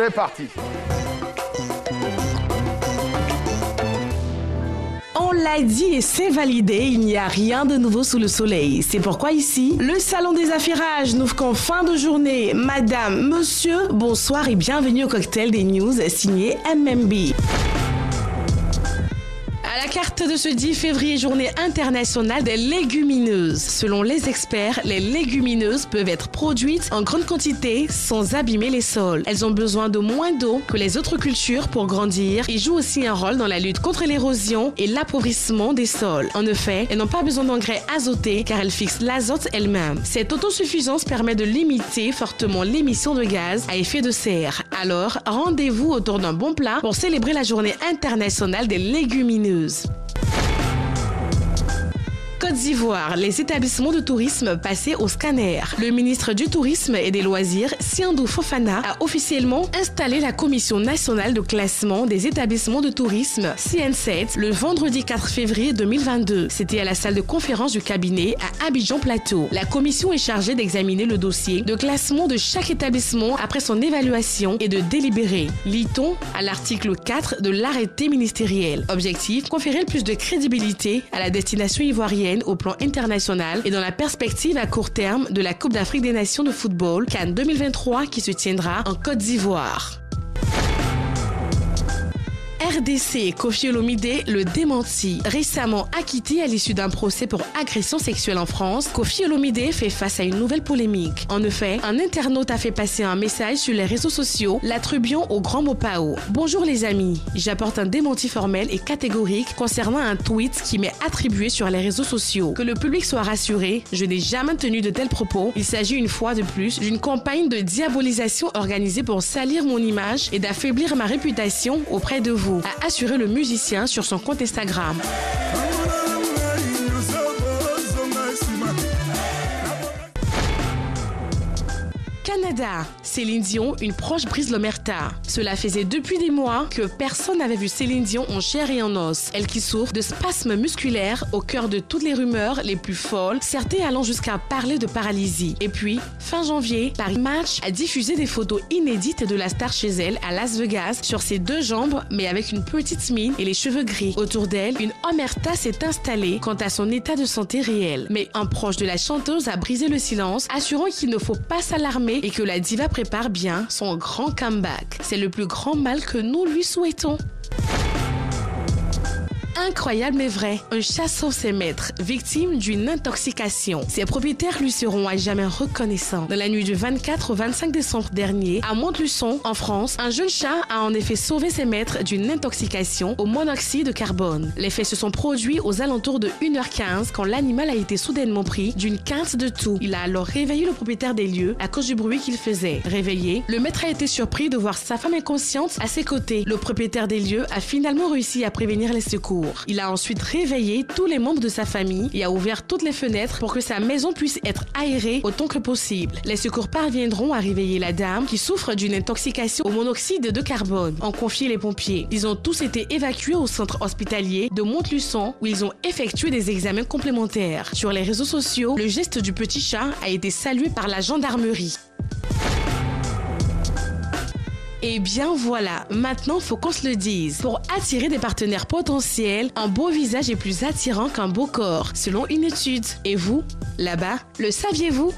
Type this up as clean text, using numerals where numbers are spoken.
C'est parti. On l'a dit et c'est validé, il n'y a rien de nouveau sous le soleil. C'est pourquoi ici, le salon des affairages n'ouvre qu'en fin de journée. Madame, monsieur, bonsoir et bienvenue au cocktail des news signé MMB. À la carte de ce 10 février, journée internationale des légumineuses. Selon les experts, les légumineuses peuvent être produites en grande quantité sans abîmer les sols. Elles ont besoin de moins d'eau que les autres cultures pour grandir et jouent aussi un rôle dans la lutte contre l'érosion et l'appauvrissement des sols. En effet, elles n'ont pas besoin d'engrais azotés car elles fixent l'azote elles-mêmes. Cette autosuffisance permet de limiter fortement l'émission de gaz à effet de serre. Alors, rendez-vous autour d'un bon plat pour célébrer la journée internationale des légumineuses. Côte d'Ivoire, les établissements de tourisme passés au scanner. Le ministre du Tourisme et des Loisirs, Siandou Fofana, a officiellement installé la Commission nationale de classement des établissements de tourisme, CN7, le vendredi 4 février 2022. C'était à la salle de conférence du cabinet à Abidjan Plateau. La commission est chargée d'examiner le dossier de classement de chaque établissement après son évaluation et de délibérer. Lit-on à l'article 4 de l'arrêté ministériel. Objectif, conférer le plus de crédibilité à la destination ivoirienne au plan international et dans la perspective à court terme de la Coupe d'Afrique des Nations de football CAN 2023 qui se tiendra en Côte d'Ivoire. RDC, Koffi Olomide le démenti. Récemment acquitté à l'issue d'un procès pour agression sexuelle en France, Koffi Olomide fait face à une nouvelle polémique. En effet, un internaute a fait passer un message sur les réseaux sociaux l'attribuant au grand mot Pao. Bonjour les amis, j'apporte un démenti formel et catégorique concernant un tweet qui m'est attribué sur les réseaux sociaux. Que le public soit rassuré, je n'ai jamais tenu de tels propos. Il s'agit une fois de plus d'une campagne de diabolisation organisée pour salir mon image et d'affaiblir ma réputation auprès de vous, a assuré le musicien sur son compte Instagram. Canada, Céline Dion, une proche brise l'omerta. Cela faisait depuis des mois que personne n'avait vu Céline Dion en chair et en os. Elle qui souffre de spasmes musculaires au cœur de toutes les rumeurs les plus folles, certains allant jusqu'à parler de paralysie. Et puis, fin janvier, Paris Match a diffusé des photos inédites de la star chez elle à Las Vegas sur ses deux jambes mais avec une petite mine et les cheveux gris. Autour d'elle, une omerta s'est installée quant à son état de santé réel. Mais un proche de la chanteuse a brisé le silence, assurant qu'il ne faut pas s'alarmer et que la diva prépare bien son grand comeback. C'est le plus grand mal que nous lui souhaitons. Incroyable mais vrai, un chat sauve ses maîtres, victime d'une intoxication. Ses propriétaires lui seront à jamais reconnaissants. Dans la nuit du 24 au 25 décembre dernier, à Montluçon, en France, un jeune chat a en effet sauvé ses maîtres d'une intoxication au monoxyde de carbone. Les faits se sont produits aux alentours de 1h15 quand l'animal a été soudainement pris d'une quinte de toux. Il a alors réveillé le propriétaire des lieux à cause du bruit qu'il faisait. Réveillé, le maître a été surpris de voir sa femme inconsciente à ses côtés. Le propriétaire des lieux a finalement réussi à prévenir les secours. Il a ensuite réveillé tous les membres de sa famille et a ouvert toutes les fenêtres pour que sa maison puisse être aérée autant que possible. Les secours parviendront à réveiller la dame qui souffre d'une intoxication au monoxyde de carbone, ont confié les pompiers. Ils ont tous été évacués au centre hospitalier de Montluçon où ils ont effectué des examens complémentaires. Sur les réseaux sociaux, le geste du petit chat a été salué par la gendarmerie. Et bien voilà, maintenant faut qu'on se le dise. Pour attirer des partenaires potentiels, un beau visage est plus attirant qu'un beau corps, selon une étude. Et vous, là-bas, le saviez-vous ?